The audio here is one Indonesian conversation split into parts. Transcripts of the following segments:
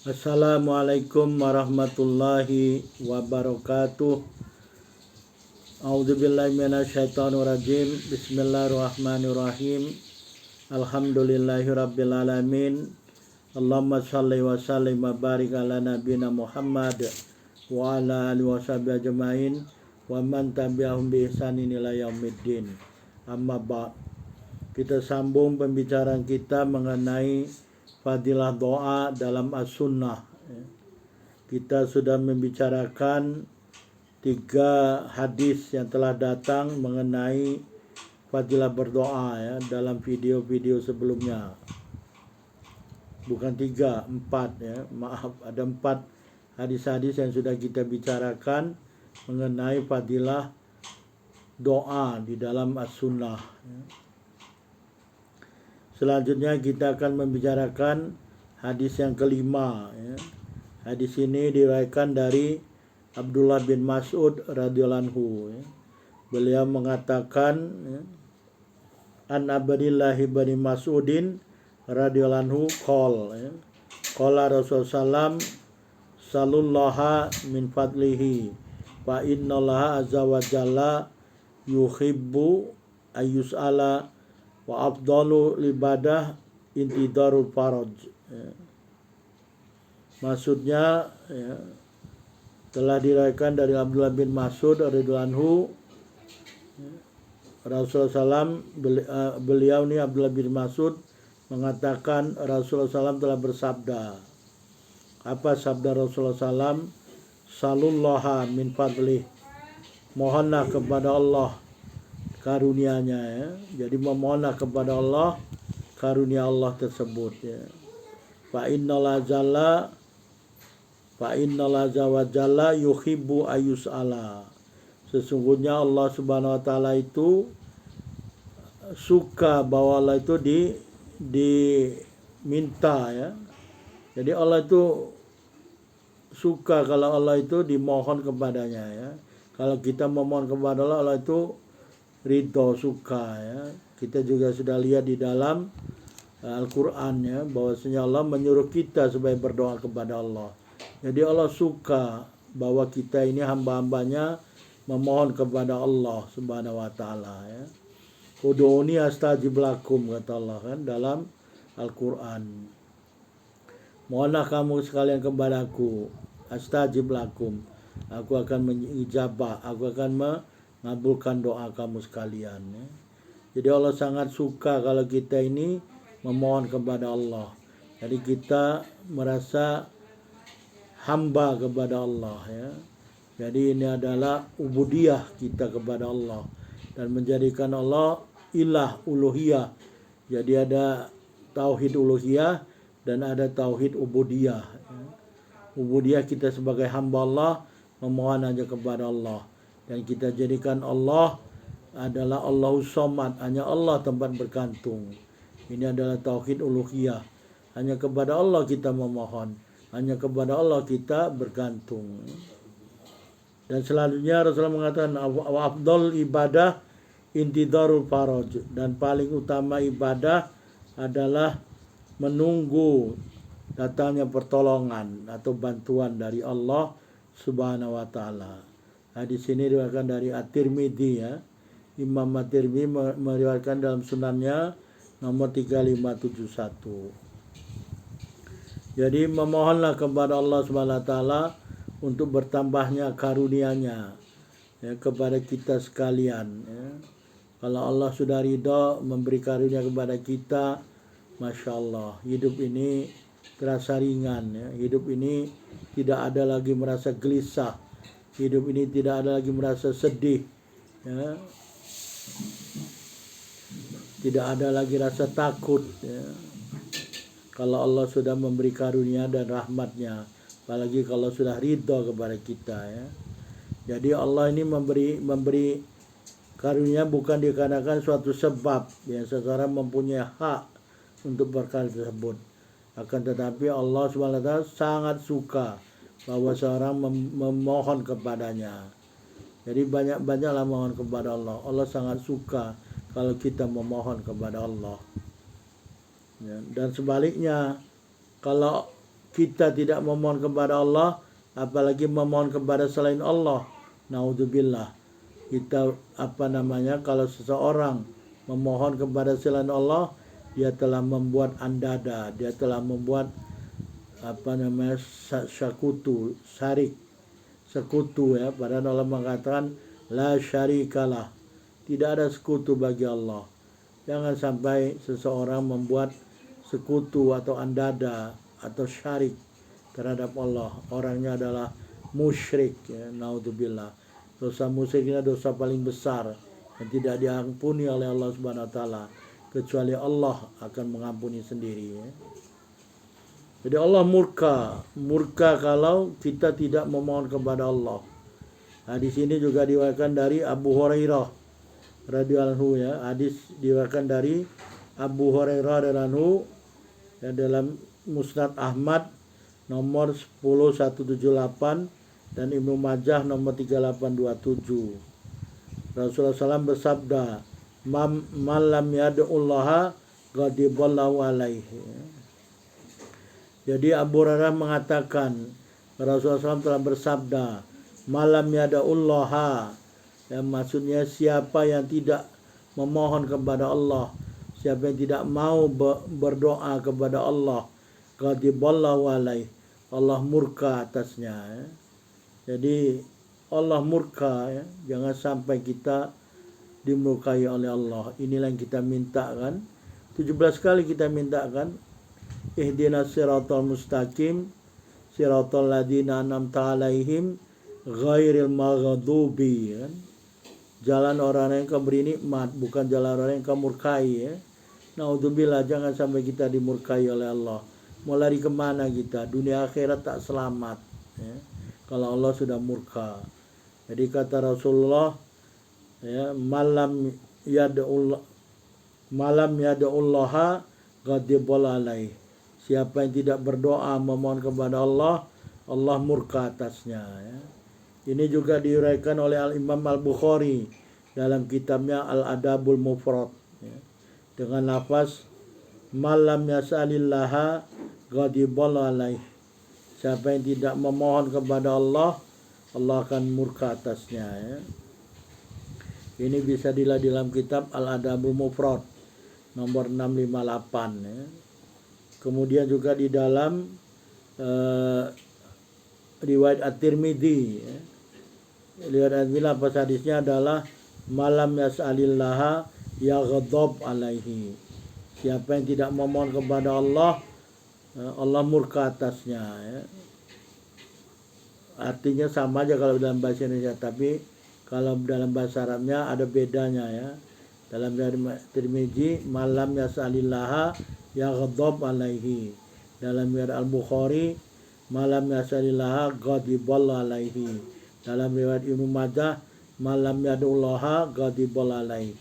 Assalamualaikum warahmatullahi wabarakatuh. A'udzubillahi minasyaitonirrajim. Bismillahirrahmanirrahim. Alhamdulillahirabbil alamin. Allahumma shalli wa sallim wa barik ala nabiyyina Muhammad wa ala alihi washabihi ajmain wa man tabi'ahum bi ihsanin ila yaumiddin. Amma ba'd. Kita sambung pembicaraan kita mengenai fadilah doa dalam as-sunnah. Kita sudah membicarakan 3 hadis yang telah datang mengenai fadilah berdoa ya, dalam video-video sebelumnya. Bukan 3, 4 ya. Maaf, ada 4 hadis-hadis yang sudah kita bicarakan mengenai fadilah doa di dalam as-sunnah ya. Selanjutnya kita akan membicarakan hadis yang kelima ya. Hadis ini diriwayatkan dari Abdullah bin Mas'ud radhiyallahu anhu ya. Beliau mengatakan ya, An Abdillah bin Mas'udin radhiyallahu anhu ya. Qala Rasulullah sallallahu min fadlihi fa innallaha azza wa jalla yuhibbu ayyus'ala wa afdalu ibadah intidarul faraj ya. Maksudnya ya, telah diriwayatkan dari Abdullah bin Mas'ud radhiyallahu anhu ya, Rasulullah SAW beliau ni Abdullah bin Mas'ud mengatakan Rasulullah SAW telah bersabda. Apa sabda Rasulullah SAW? Salullaha min fadlih, mohonlah kepada Allah karunia-Nya ya. Jadi memohonlah kepada Allah karunia Allah tersebut ya. Fa innal azza wa jalla yuhibbu ayyus'ala. Sesungguhnya Allah Subhanahu wa taala itu suka bahwa Allah itu diminta ya. Jadi Allah itu suka kalau Allah itu dimohon kepadanya ya. Kalau kita memohon kepada Allah, Allah itu ridho, suka ya. Kita juga sudah lihat di dalam Al-Quran ya, bahwasanya Allah menyuruh kita supaya berdoa kepada Allah. Jadi Allah suka bahwa kita ini hamba-hambanya memohon kepada Allah Subhanahu wa taala ya. Ud'uni astajib lakum, kata Allah kan dalam Al-Quran. Mohonlah kamu sekalian kepadaku, astajib lakum. Aku akan mengijabah, aku akan mengabulkan doa kamu sekalian ya. Jadi Allah sangat suka kalau kita ini memohon kepada Allah. Jadi kita merasa hamba kepada Allah ya. Jadi ini adalah ubudiyah kita kepada Allah dan menjadikan Allah ilah uluhiyah. Jadi ada tauhid uluhiyah dan ada tauhid ubudiyah ya. Ubudiyah kita sebagai hamba Allah memohon hanya kepada Allah, dan kita jadikan Allah adalah Allahus Somad, hanya Allah tempat bergantung. Ini adalah tauhid uluhiyah. Hanya kepada Allah kita memohon, hanya kepada Allah kita bergantung. Dan selanjutnya Rasulullah mengatakan wa afdal ibadah intidarul faraj, dan paling utama ibadah adalah menunggu datangnya pertolongan atau bantuan dari Allah Subhanahu wa taala. Hadis ini diriwayatkan dari At-Tirmidzi ya. Imam At-Tirmidzi meriwayatkan dalam sunannya nomor 3571. Jadi memohonlah kepada Allah Subhanahu wa taala untuk bertambahnya karunia-Nya ya, kepada kita sekalian ya. Kalau Allah sudah ridha memberi karunia kepada kita, Masya Allah, hidup ini terasa ringan ya. Hidup ini tidak ada lagi merasa gelisah. Hidup ini tidak ada lagi merasa sedih ya. Tidak ada lagi rasa takut ya. Kalau Allah sudah memberi karunia dan rahmatnya, apalagi kalau sudah ridha kepada kita ya. Jadi Allah ini memberi karunia bukan dikarenakan suatu sebab ya, seseorang mempunyai hak untuk perkara tersebut. Akan tetapi Allah SWT sangat suka bahwa seorang memohon kepadanya. Jadi banyak-banyaklah mohon kepada Allah. Allah sangat suka kalau kita memohon kepada Allah ya. Dan sebaliknya, kalau kita tidak memohon kepada Allah, apalagi memohon kepada selain Allah. Naudzubillah. Kita kalau seseorang memohon kepada selain Allah, dia telah membuat andada, dia telah membuat sekutu ya. Padahal Allah mengatakan la syarikalah, tidak ada sekutu bagi Allah. Jangan sampai seseorang membuat sekutu atau andada atau syarik terhadap Allah. Orangnya adalah musyrik ya, naudzubillah. Dosa musyrik ini dosa paling besar yang tidak diampuni oleh Allah Subhanahu wa taala, kecuali Allah akan mengampuni sendiri ya. Jadi Allah murka kalau kita tidak memohon kepada Allah. Nah, di sini juga diriwayatkan dari Abu Hurairah radhiyallahu anhu ya. Hadis diriwayatkan dari Abu Hurairah radhiyallahu anhu ya, dalam Musnad Ahmad nomor 10178 dan Ibnu Majah nomor 3827. Rasulullah SAW bersabda, "Man lam yad'ullaha ghadiballahu alaihi." Jadi Abu Hurairah mengatakan Rasulullah SAW telah bersabda, "Malam yada'ullaha," yang maksudnya siapa yang tidak memohon kepada Allah, siapa yang tidak mau berdoa kepada Allah, ghadiballahu alaihi, Allah murka atasnya ya. Jadi Allah murka ya, jangan sampai kita dimurkai oleh Allah. Inilah yang kita minta kan. 17 kali kita minta kan. Ihdinas siratal mustaqim siratal ladzina an'amta 'alaihim ghairil maghdubi kan. Jalan orang yang kau beri nikmat, bukan jalan orang yang kau murkai ya. Naudzubillah, jangan sampai kita dimurkai oleh Allah. Mau lari kemana kita? Dunia akhirat tak selamat ya, kalau Allah sudah murka. Jadi kata Rasulullah ya, malam yad'ullaha ghadibal alaih. Siapa yang tidak berdoa memohon kepada Allah, Allah murka atasnya ya. Ini juga diuraikan oleh Al-Imam Al-Bukhari dalam kitabnya Al-Adabul Mufrad ya, dengan lafaz malam yas'alillaha ghadibal alaih. Siapa yang tidak memohon kepada Allah, Allah akan murka atasnya ya. Ini bisa dilihat dalam kitab Al-Adabul Mufrad nomor 658 ya. Kemudian juga di dalam riwayat At-Tirmidzi ya. Riwayat At-Tirmidzi hadisnya adalah malam yas'alillaha yaghdab alaihi. Siapa yang tidak memohon kepada Allah, Allah murka atasnya ya. Artinya sama aja kalau dalam bahasa Indonesia, tapi kalau dalam bahasa Arabnya ada bedanya ya. Dalam riwayat Tirmidzi malam yas'alillaha yaghdab alaihi. Dalam riwayat Al-Bukhari malam yas'alillaha ghadibal alaihi. Dalam riwayat Ibnu Majah malam yad'ullaha ghadibal alaihi.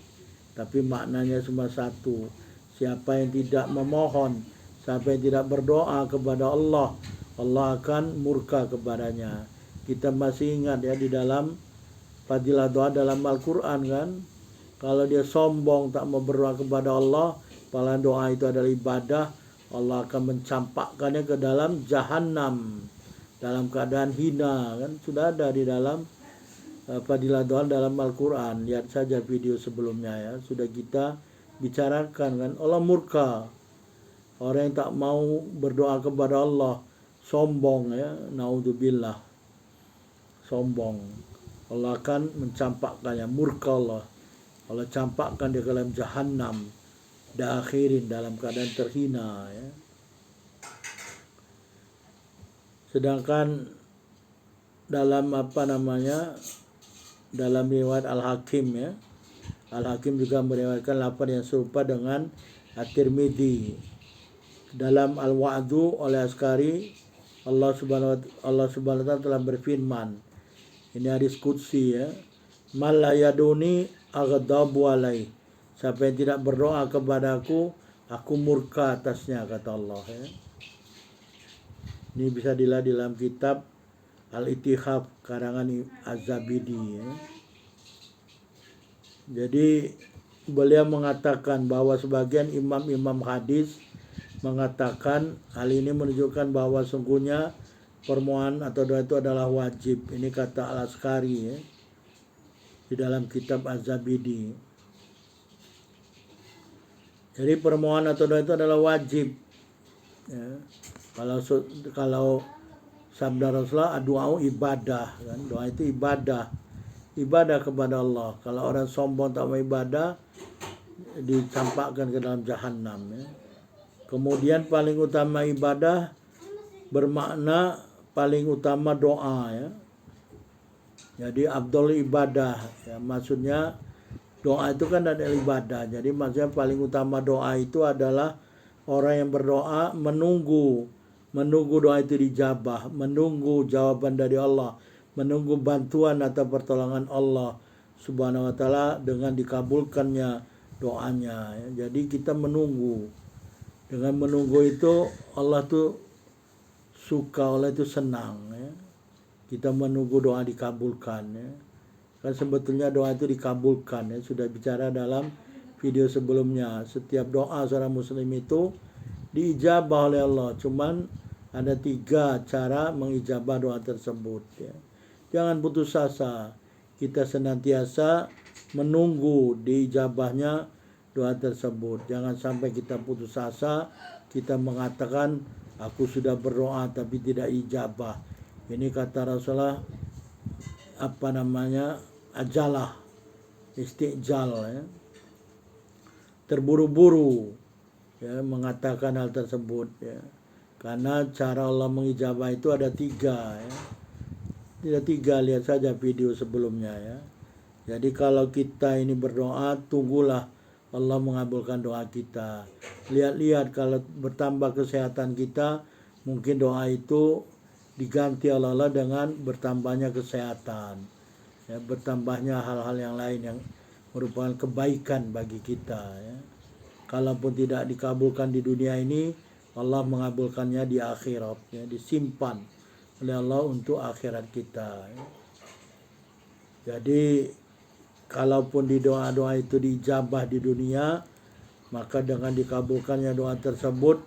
Tapi maknanya cuma satu. Siapa yang tidak memohon, siapa yang tidak berdoa kepada Allah, Allah akan murka kepadanya. Kita masih ingat ya di dalam fadilah doa dalam Al-Quran kan, kalau dia sombong tak mau berdoa kepada Allah, padahal doa itu adalah ibadah, Allah akan mencampakkannya ke dalam jahanam dalam keadaan hina kan. Sudah ada di dalam fadilah doa dalam Al-Quran. Lihat saja video sebelumnya ya, sudah kita bicarakan kan. Allah murka orang yang tak mau berdoa kepada Allah, sombong ya, naudzubillah, sombong. Allah akan mencampakkannya, murka Allah campakkan dia ke dalam jahanam, diakhirin dalam keadaan terhina ya. Sedangkan dalam dalam riwayat Al-Hakim ya, Al-Hakim juga meriwayatkan lafaz yang serupa dengan At-Tirmidzi. Dalam Al-Wa'du oleh Askari, Allah Subhanahu wa taala telah berfirman. Ini hadis qudsi ya. Man la yaduni aghdabu alai. Siapa yang tidak berdoa kepadaku, aku murka atasnya, kata Allah ya. Ini bisa dilihat dalam kitab Al-Ittihaf karangan Az-Zabidi ya. Jadi beliau mengatakan bahwa sebagian imam-imam hadis mengatakan hal ini menunjukkan bahwa sungguhnya permohonan atau doa itu adalah wajib. Ini kata Al-Askari ya, di dalam kitab Az-Zabidi. Jadi permohonan atau doa itu adalah wajib. Ya. Kalau sabda Rasulullah, doa ibadah kan, doa itu ibadah kepada Allah. Kalau orang sombong tak mau ibadah, dicampakkan ke dalam jahanam ya. Kemudian paling utama ibadah bermakna paling utama doa ya. Jadi afdal ibadah ya, maksudnya doa itu kan ada ibadah. Jadi maksudnya paling utama doa itu adalah orang yang berdoa menunggu doa itu dijabah, menunggu jawaban dari Allah, menunggu bantuan atau pertolongan Allah Subhanahu wa taala dengan dikabulkannya doanya ya. Jadi kita menunggu. Dengan menunggu itu Allah tuh suka, Allah itu senang ya. Kita menunggu doa dikabulkan ya. Kan sebetulnya doa itu dikabulkan ya, sudah bicara dalam video sebelumnya. Setiap doa seorang muslim itu diijabah oleh Allah. Cuman ada 3 cara mengijabah doa tersebut ya. Jangan putus asa. Kita senantiasa menunggu diijabahnya doa tersebut. Jangan sampai kita putus asa, kita mengatakan aku sudah berdoa tapi tidak ijabah. Ini kata Rasulullah ajalah, istijal ya. Terburu-buru ya mengatakan hal tersebut ya. Karena cara Allah mengijabah itu ada 3 ya. Tidak 3, lihat saja video sebelumnya ya. Jadi kalau kita ini berdoa, tunggulah Allah mengabulkan doa kita. Lihat-lihat kalau bertambah kesehatan kita, mungkin doa itu diganti oleh Allah dengan bertambahnya kesehatan. Ya, bertambahnya hal-hal yang lain yang merupakan kebaikan bagi kita ya. Kalaupun tidak dikabulkan di dunia ini, Allah mengabulkannya di akhirat ya, disimpan oleh Allah untuk akhirat kita ya. Jadi kalaupun di doa-doa itu diijabah di dunia, maka dengan dikabulkannya doa tersebut,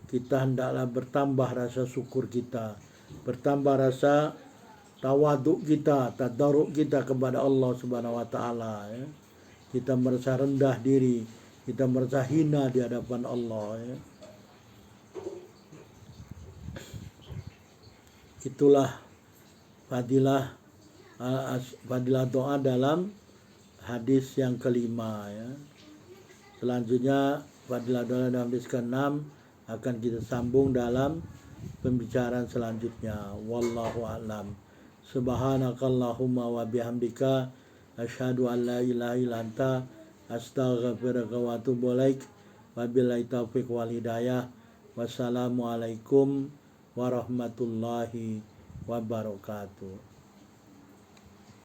kita hendaklah bertambah rasa syukur kita, bertambah rasa tawaduk kita, tadarruk kita kepada Allah Subhanahu wa taala ya. Kita merasa rendah diri, kita merasa hina di hadapan Allah ya. Itulah fadilah doa dalam hadis yang kelima ya. Selanjutnya fadilah doa dalam hadis ke-6 akan kita sambung dalam pembicaraan selanjutnya. Wallahu a'lam. Subhanakallahumma wa bihamdika asyhadu an la ilaha illa anta astaghfiruka wa atubu ilaik. Wabillahi taufiq wal hidayah. Wassalamualaikum warahmatullahi wabarakatuh.